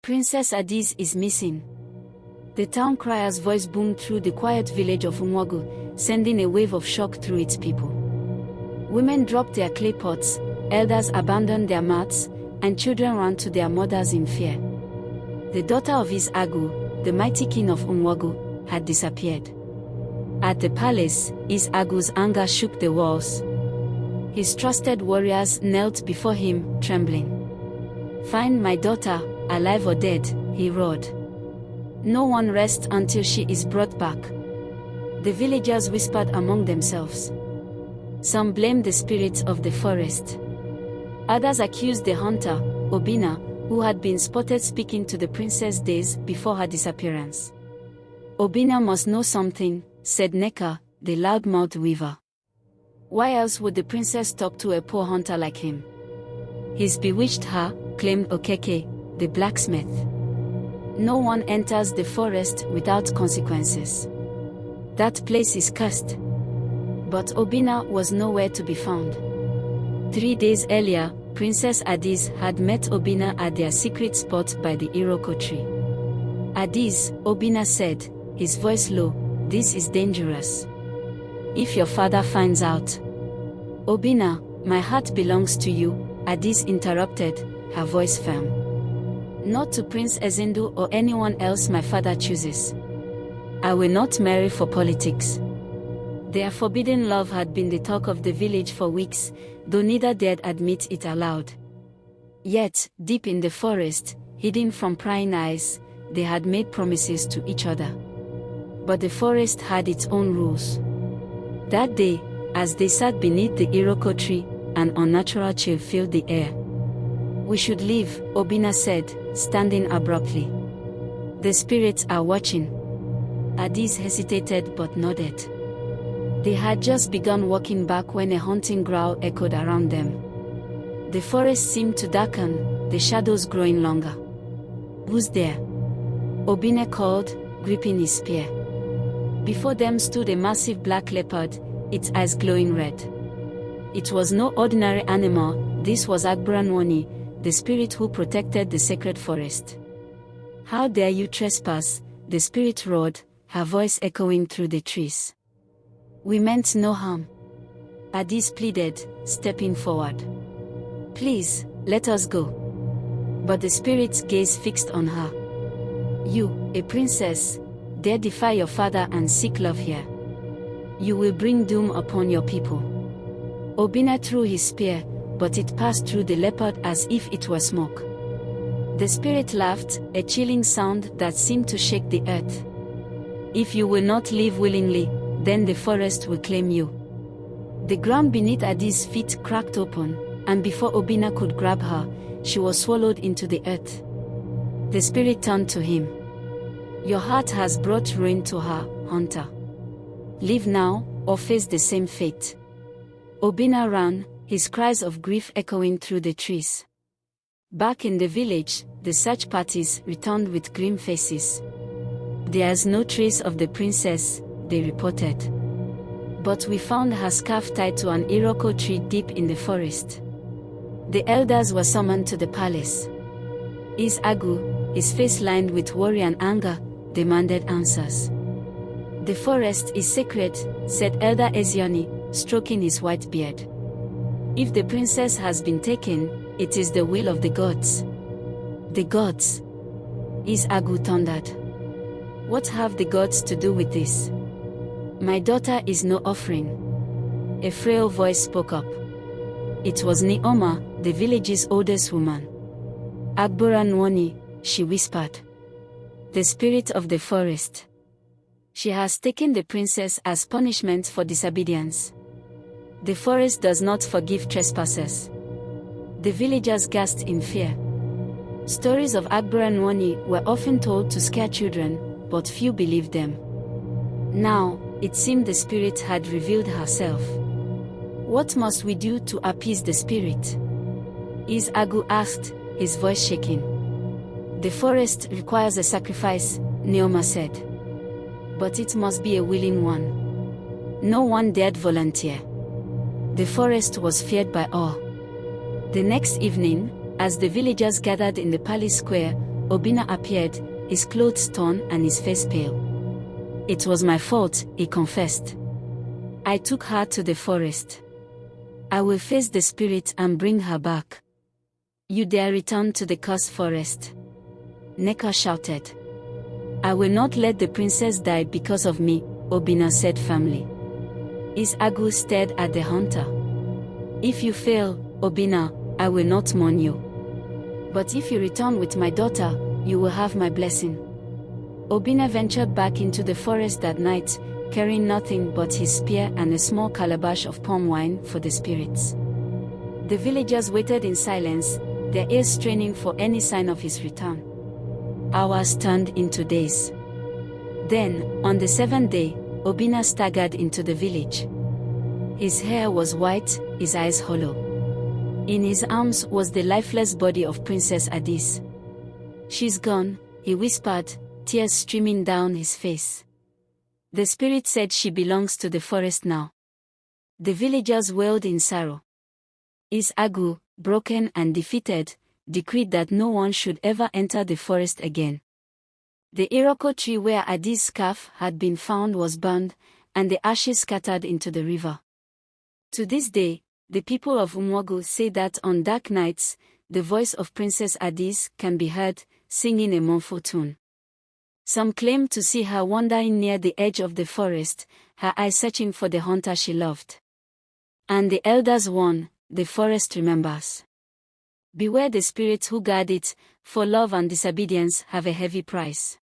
Princess Adaeze is missing. The town crier's voice boomed through the quiet village of Unwagu, sending a wave of shock through its people. Women dropped their clay pots, elders abandoned their mats, and children ran to their mothers in fear. The daughter of Adaeze, the mighty king of Unwagu, had disappeared. At the palace, Adaeze's anger shook the walls. His trusted warriors knelt before him, trembling. "Find my daughter, alive or dead," he roared. "No one rests until she is brought back." The villagers whispered among themselves. Some blamed the spirits of the forest. Others accused the hunter, Obinna, who had been spotted speaking to the princess days before her disappearance. "Obinna must know something," said Neka, the loudmouthed weaver. "Why else would the princess talk to a poor hunter like him?" "He's bewitched her," claimed Okeke, the blacksmith. "No one enters the forest without consequences. That place is cursed." But Obinna was nowhere to be found. 3 days earlier, Princess Adaeze had met Obinna at their secret spot by the Iroko tree. "Adaeze," Obinna said, his voice low, "this is dangerous. If your father finds out..." "Obinna, my heart belongs to you," Adaeze interrupted, her voice firm. "Not to Prince Ezindu or anyone else my father chooses. I will not marry for politics." Their forbidden love had been the talk of the village for weeks, though neither dared admit it aloud. Yet, deep in the forest, hidden from prying eyes, they had made promises to each other. But the forest had its own rules. That day, as they sat beneath the Iroko tree, an unnatural chill filled the air. "We should leave," Obinna said, standing abruptly. "The spirits are watching." Adaeze hesitated but nodded. They had just begun walking back when a haunting growl echoed around them. The forest seemed to darken, the shadows growing longer. "Who's there?" Obinna called, gripping his spear. Before them stood a massive black leopard, its eyes glowing red. It was no ordinary animal, this was Agburanwoni, the spirit who protected the sacred forest. "How dare you trespass?" the spirit roared, her voice echoing through the trees. "We meant no harm," Adaeze pleaded, stepping forward. "Please, let us go." But the spirit's gaze fixed on her. "You, a princess, dare defy your father and seek love here. You will bring doom upon your people." Obinna threw his spear, but it passed through the leopard as if it were smoke. The spirit laughed, a chilling sound that seemed to shake the earth. "If you will not leave willingly, then the forest will claim you." The ground beneath Adaeze's feet cracked open, and before Obinna could grab her, she was swallowed into the earth. The spirit turned to him. "Your heart has brought ruin to her, hunter. Leave now, or face the same fate." Obinna ran, his cries of grief echoing through the trees. Back in the village, the search parties returned with grim faces. "There's no trace of the princess," they reported. "But we found her scarf tied to an Iroko tree deep in the forest." The elders were summoned to the palace. Adaeze, his face lined with worry and anger, demanded answers. "The forest is sacred," said Elder Ezioni, stroking his white beard. "If the princess has been taken, it is the will of the gods." "The gods?" Adaeze thundered. "What have the gods to do with this?" "My daughter is no offering." A frail voice spoke up. It was Neoma, the village's oldest woman. "Agburanwoni," she whispered. "The spirit of the forest. She has taken the princess as punishment for disobedience. The forest does not forgive trespassers." The villagers gasped in fear. Stories of Agburanwoni were often told to scare children, but few believed them. Now, it seemed the spirit had revealed herself. "What must we do to appease the spirit?" Adaeze asked, his voice shaking. "The forest requires a sacrifice," Neoma said. "But it must be a willing one." No one dared volunteer. The forest was feared by all. The next evening, as the villagers gathered in the palace square, Obina appeared, his clothes torn and his face pale. "It was my fault," he confessed. "I took her to the forest. I will face the spirit and bring her back." "You dare return to the cursed forest?" Neka shouted. "I will not let the princess die because of me," Obina said firmly. Agu stared at the hunter. "If you fail, Obina, I will not mourn you. But if you return with my daughter, you will have my blessing." Obina ventured back into the forest that night, carrying nothing but his spear and a small calabash of palm wine for the spirits. The villagers waited in silence, their ears straining for any sign of his return. Hours turned into days. Then, on the seventh day, Obina staggered into the village. His hair was white, his eyes hollow. In his arms was the lifeless body of Princess Adaeze. "She's gone," he whispered, tears streaming down his face. "The spirit said she belongs to the forest now." The villagers wailed in sorrow. Agu, broken and defeated, decreed that no one should ever enter the forest again. The Iroko tree where Adaeze's scarf had been found was burned, and the ashes scattered into the river. To this day, the people of Umwogo say that on dark nights, the voice of Princess Adaeze can be heard, singing a mournful tune. Some claim to see her wandering near the edge of the forest, her eyes searching for the hunter she loved. And the elders warn, the forest remembers. Beware the spirits who guard it, for love and disobedience have a heavy price.